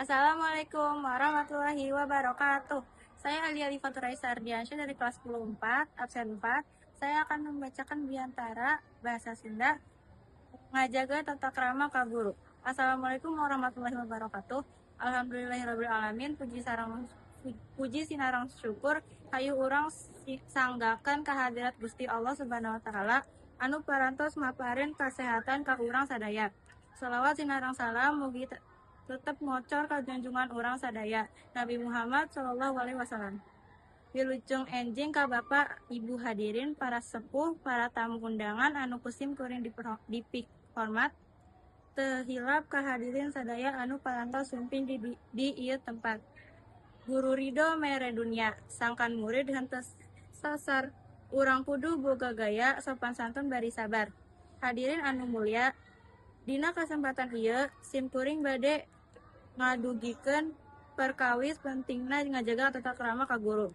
Assalamualaikum warahmatullahi wabarakatuh. Saya Alia Lifatur Raisa Ardiansyah dari kelas 10 absen 4. Saya akan membacakan biantara bahasa Sunda, ngajaga tata krama ka guru. Assalamualaikum warahmatullahi wabarakatuh. Alhamdulillahirabbil alamin. Puji sinarang syukur hayu urang sanggakan kehadirat Gusti Allah Subhanahu wa taala anu parantos maparin kasehatan ka urang sadaya. Shalawat sinarang salam mugi tetep ngocor ka junjungan urang sadaya Nabi Muhammad Shallallahu Alaihi Wasallam. Wilujeng enjing ka Bapak Ibu hadirin, para sepuh, para tamu undangan anu kusim kuring dipihormat, teu hilap ka hadirin sadaya anu parantos sumping di ieu tempat. Guru ridho mere dunia, sangkan murid henteu sasar, urang kudu boga gaya sopan santun bari sabar. Hadirin anu mulia, dina kesempatan ieu sim kuring bade ngadugikeun perkawis pentingna ngajaga tata krama ka guru.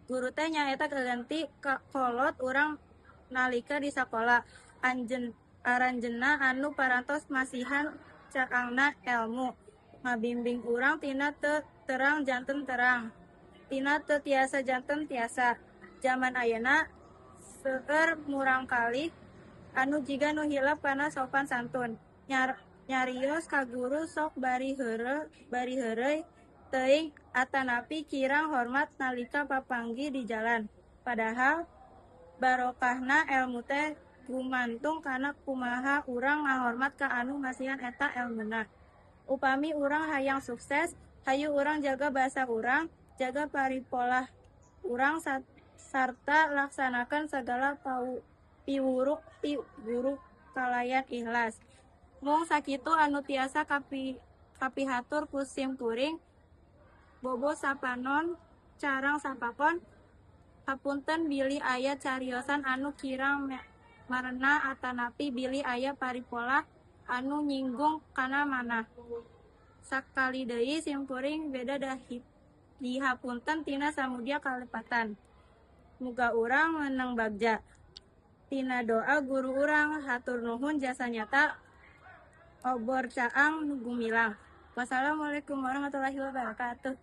Guru teh nyaeta keganti kolot urang nalika di sakola. Aranjeunna anu parantos masihan cakangna elmu, ngabimbing urang tina teu terang janten terang, tina teu tiasa janten tiasa. Zaman ayeuna seueur murangkalih anu jiga nu hilap kana sopan santun. Nyarios ka guru sok bari heureuy teuing atanapi kirang hormat nalika papanggih di jalan. Padahal barokahna elmu teh gumantung kana kumaha urang ngahormat ka anu masihan eta elmuna. Upami urang hayang sukses, hayu urang jaga basa urang, jaga paripolah urang sarta laksanakan segala piwuruk ti guru kalayan ikhlas. Mung sakitu anu tiasa kapihatur kusim kuring, bobo sapanon carang sapakon, hapunten bili aya cariosan anu kirang marena atanapi bili aya paripolah anu nyinggung kana manah. Sakali deui sim kuring beda dihapunten tina samudia kalepatan. Muga urang meneng bagja. Tina doa guru urang, hatur nuhun jasa nyata obor caang nu gumilang. Wassalamualaikum warahmatullahi wabarakatuh.